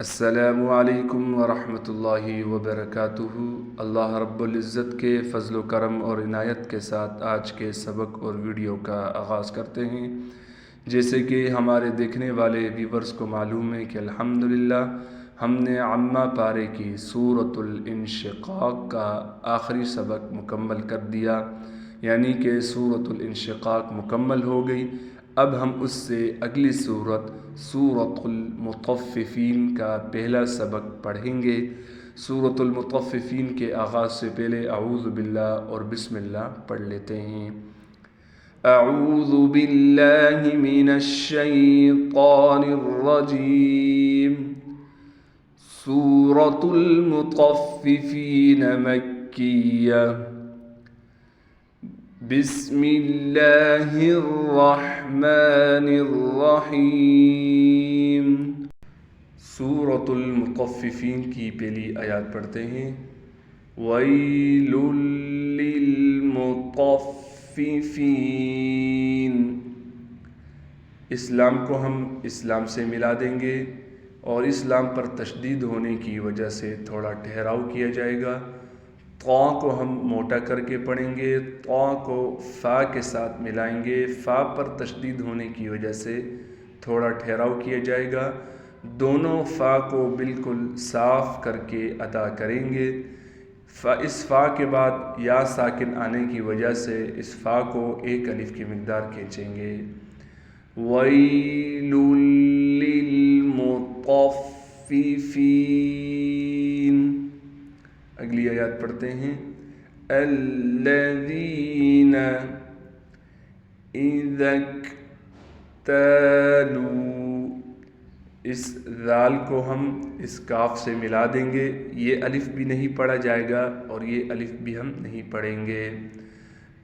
السلام علیکم ورحمۃ اللہ وبرکاتہ۔ اللہ رب العزت کے فضل و کرم اور عنایت کے ساتھ آج کے سبق اور ویڈیو کا آغاز کرتے ہیں۔ جیسے کہ ہمارے دیکھنے والے ویورز کو معلوم ہے کہ الحمدللہ ہم نے عامہ پارے کی سورۃ الانشقاق کا آخری سبق مکمل کر دیا، یعنی کہ سورۃ الانشقاق مکمل ہو گئی۔ اب ہم اس سے اگلی سورۃ المطففین کا پہلا سبق پڑھیں گے۔ سورۃ المطففین کے آغاز سے پہلے اعوذ باللہ اور بسم اللہ پڑھ لیتے ہیں۔ اعوذ باللہ من الشیطان الرجیم۔ سورۃ المطففین مکیہ۔ بسم اللہ الرحمن الرحیم۔ سورۃ المطففین کی پہلی آیات پڑھتے ہیں۔ ویل للمطففین۔ اسلام کو ہم اسلام سے ملا دیں گے اور اسلام پر تشدید ہونے کی وجہ سے تھوڑا ٹھہراؤ کیا جائے گا۔ طا کو ہم موٹا کر کے پڑھیں گے، طا کو فا کے ساتھ ملائیں گے، فا پر تشدید ہونے کی وجہ سے تھوڑا ٹھہراؤ کیا جائے گا۔ دونوں فا کو بالکل صاف کر کے ادا کریں گے۔ اس فا کے بعد یا ساکن آنے کی وجہ سے اس فا کو ایک الف کی مقدار کھینچیں گے۔ وَيْلٌ لِّلْمُطَفِّفِينَ۔ اگلی آیات پڑھتے ہیں۔ الَّذِينَ إِذَا اكْتَالُوا۔ اس ذال کو ہم اس کاف سے ملا دیں گے، یہ الف بھی نہیں پڑھا جائے گا اور یہ الف بھی ہم نہیں پڑھیں گے۔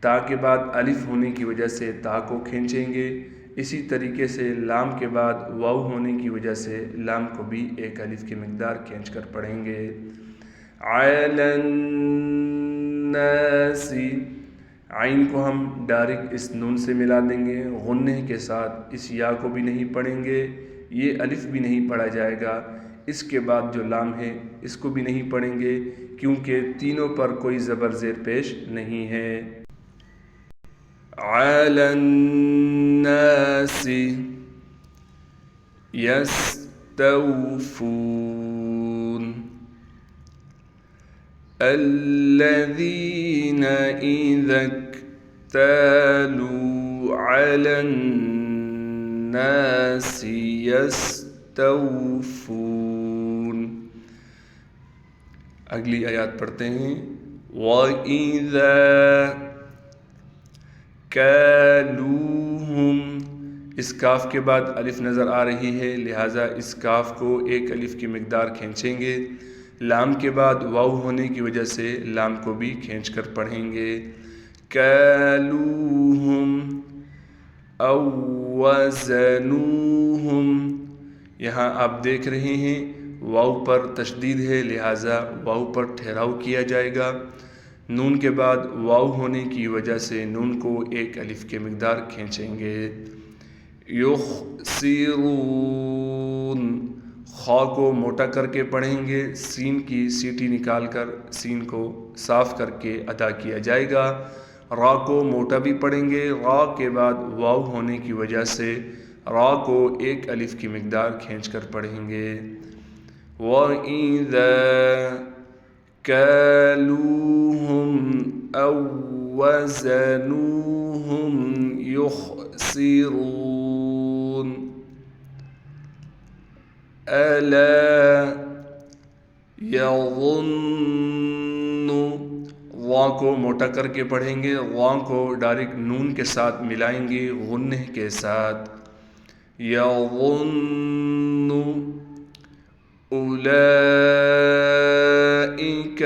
تا کے بعد الف ہونے کی وجہ سے تا کو کھینچیں گے۔ اسی طریقے سے لام کے بعد واو ہونے کی وجہ سے لام کو بھی ایک الف کی مقدار کھینچ کر پڑھیں گے۔ عَلَى النَّاسِ۔ عین کو ہم ڈائریکٹ اس نون سے ملا دیں گے، غنہ کے ساتھ اس یا کو بھی نہیں پڑھیں گے، یہ الف بھی نہیں پڑھا جائے گا۔ اس کے بعد جو لام ہے اس کو بھی نہیں پڑھیں گے کیونکہ تینوں پر کوئی زبر زیر پیش نہیں ہے۔ عَلَى النَّاسِ يَسْتَوْفُونَ۔ الَّذِينَ إِذَا اكْتَالُوا عَلَى النَّاسِ يَسْتَوْفُونَ۔ اگلی آیات پڑھتے ہیں۔ وَإِذَا كَالُوهُمْ۔ اس کاف کے بعد الف نظر آ رہی ہے، لہٰذا اس کاف کو ایک الف کی مقدار کھینچیں گے۔ لام کے بعد واو ہونے کی وجہ سے لام کو بھی کھینچ کر پڑھیں گے۔ كَالُوهُمْ أَوْ وَزَنُوهُمْ۔ یہاں آپ دیکھ رہے ہیں واو پر تشدید ہے، لہٰذا واو پر ٹھہراؤ کیا جائے گا۔ نون کے بعد واو ہونے کی وجہ سے نون کو ایک الف کی مقدار کھینچیں گے۔ یخسرون۔ خا کو موٹا کر کے پڑھیں گے، سین کی سیٹی نکال کر سین کو صاف کر کے ادا کیا جائے گا۔ را کو موٹا بھی پڑھیں گے، را کے بعد واو ہونے کی وجہ سے را کو ایک الف کی مقدار کھینچ کر پڑھیں گے۔ وَإِذَا كَالُوهُمْ أَوْ وَزَنُوهُمْ يُخْسِرُونَ۔ أَلَا يَظُنُّ۔ غاں کو موٹا کر کے پڑھیں گے، غاں کو ڈائریکٹ نون کے ساتھ ملائیں گے غنہ کے ساتھ۔ يَظُنُّ أُولَئِكَ۔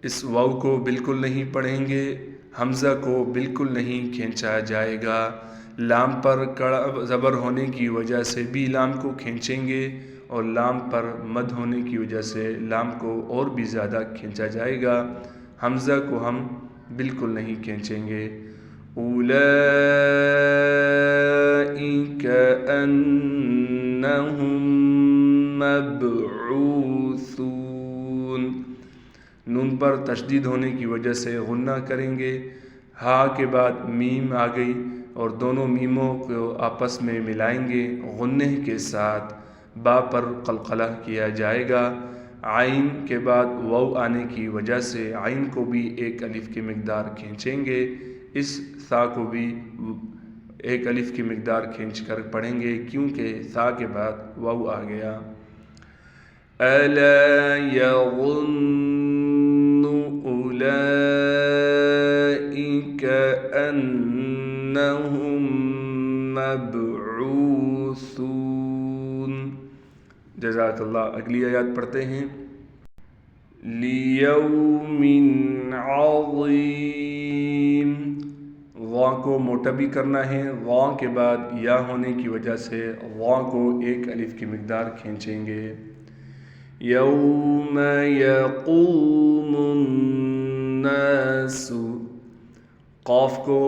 اس واو کو بالکل نہیں پڑھیں گے، حمزہ کو بالکل نہیں کھینچا جائے گا۔ لام پر کڑا زبر ہونے کی وجہ سے بھی لام کو کھینچیں گے اور لام پر مد ہونے کی وجہ سے لام کو اور بھی زیادہ کھینچا جائے گا۔ حمزہ کو ہم بالکل نہیں کھینچیں گے۔ أولئك أنهم مبعوثون، نون پر تشدید ہونے کی وجہ سے غنہ کریں گے۔ ہا کے بعد میم آ گئی اور دونوں میموں کو آپس میں ملائیں گے غنہ کے ساتھ، با پر قلقلہ کیا جائے گا۔ عین کے بعد واو آنے کی وجہ سے عین کو بھی ایک الف کی مقدار کھینچیں گے، اس ثا کو بھی ایک الف کی مقدار کھینچ کر پڑھیں گے کیونکہ ثا کے بعد واو آ گیا۔ الا یظن اولئک انہم مبعوثون۔ جزاک اللہ۔ اگلی آیات پڑھتے ہیں۔ لیوم عظیم، وا کو موٹا بھی کرنا ہے، وا کے بعد یا ہونے کی وجہ سے وا کو ایک الف کی مقدار کھینچیں گے۔ یوم یقوم الناس، قاف کو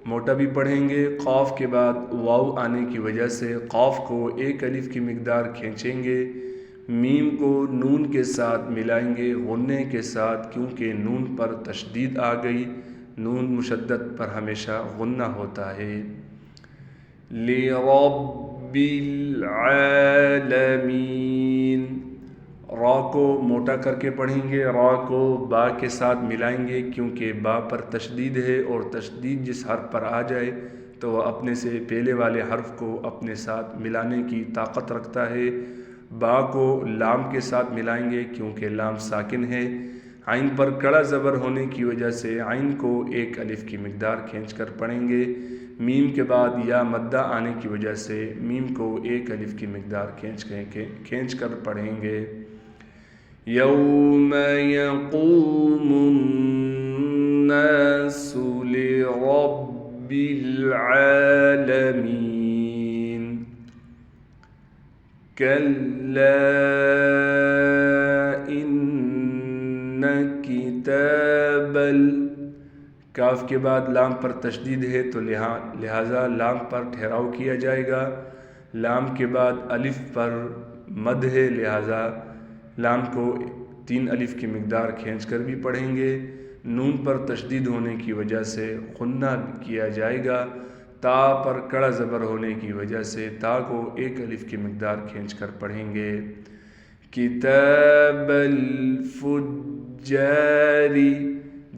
موٹا بھی پڑھیں گے، قاف کے بعد واو آنے کی وجہ سے قاف کو ایک الف کی مقدار کھینچیں گے، میم کو نون کے ساتھ ملائیں گے غنہ کے ساتھ کیونکہ نون پر تشدید آ گئی، نون مشدد پر ہمیشہ غنہ ہوتا ہے۔ لِرَبِّ العالمین، را کو موٹا کر کے پڑھیں گے، را کو با کے ساتھ ملائیں گے کیونکہ با پر تشدید ہے اور تشدید جس حرف پر آ جائے تو وہ اپنے سے پہلے والے حرف کو اپنے ساتھ ملانے کی طاقت رکھتا ہے۔ با کو لام کے ساتھ ملائیں گے کیونکہ لام ساکن ہے۔ عین پر کڑا زبر ہونے کی وجہ سے عین کو ایک الف کی مقدار کھینچ کر پڑھیں گے، میم کے بعد یا مدہ آنے کی وجہ سے میم کو ایک الف کی مقدار کھینچ کر پڑھیں گے۔ یوم یقوم الناس لرب العالمین، کلا ان کتاب کاف کے بعد لام پر تشدید ہے تو لہٰذا لام پر ٹھہراؤ کیا جائے گا، لام کے بعد الف پر مد ہے لہٰذا لام کو 3 الف کی مقدار کھینچ کر بھی پڑھیں گے، نون پر تشدید ہونے کی وجہ سے غنہ کیا جائے گا، تا پر کڑا زبر ہونے کی وجہ سے تا کو ایک الف کی مقدار کھینچ کر پڑھیں گے۔ کتاب الفجار،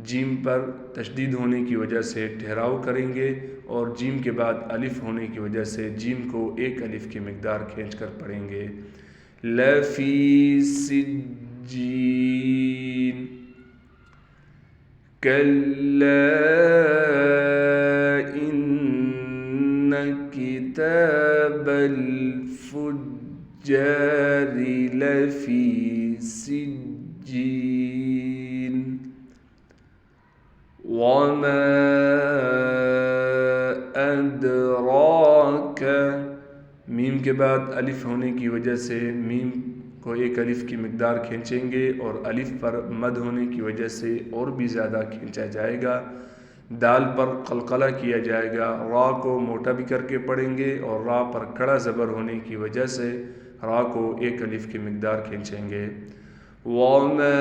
جیم پر تشدید ہونے کی وجہ سے ٹھہراؤ کریں گے اور جیم کے بعد الف ہونے کی وجہ سے جیم کو ایک الف کی مقدار کھینچ کر پڑھیں گے۔ لفی سجین، کلا ان کتاب الفجار لفی سجین، وما ادراک، میم کے بعد الف ہونے کی وجہ سے میم کو ایک الف کی مقدار کھینچیں گے اور الف پر مد ہونے کی وجہ سے اور بھی زیادہ کھینچا جائے گا، دال پر قلقلہ کیا جائے گا، را کو موٹا بھی کر کے پڑھیں گے اور را پر کڑا زبر ہونے کی وجہ سے را کو ایک الف کی مقدار کھینچیں گے۔ وما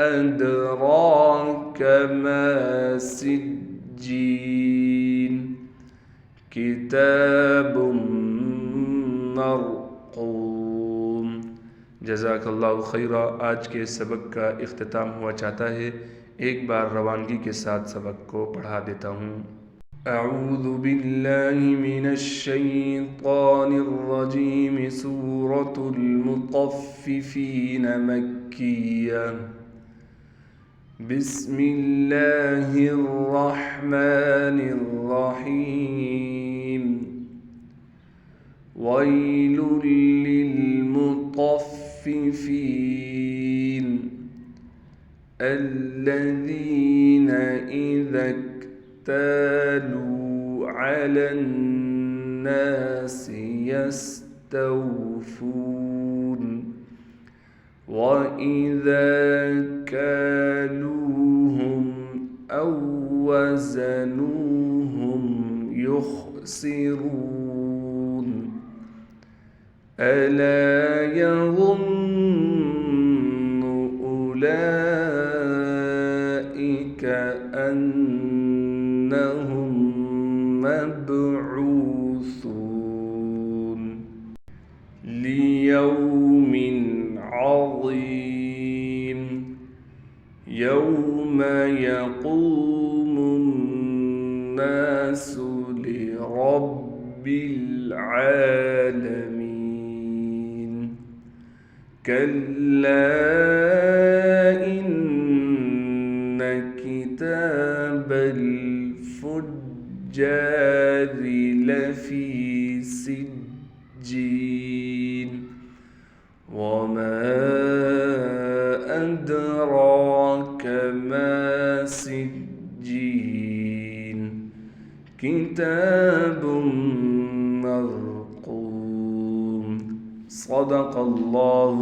ادراک ما سجین، کتاب مرقوم۔ جزاک اللہ خیرہ۔ آج کے سبق کا اختتام ہوا چاہتا ہے، ایک بار روانگی کے ساتھ سبق کو پڑھا دیتا ہوں۔ اعوذ باللہ من الشیطان الرجیم، سورة المطففین مکیہ، بسم اللہ الرحمن الرحیم، ویل للمطففین الذین اذا اکتالوا علی الناس یستوفون وَإِذَا كَالُوهُمْ أَوْ وَزَنُوهُمْ يُخْسِرُونَ ألا يظن أولئك أنهم مبعوثون ليوم عظيم يوم يقوم الناس لرب العالمين كلا إن كتاب الفجار لفي سجين وما أدراك ما سجين كتاب مرقوم صدق الله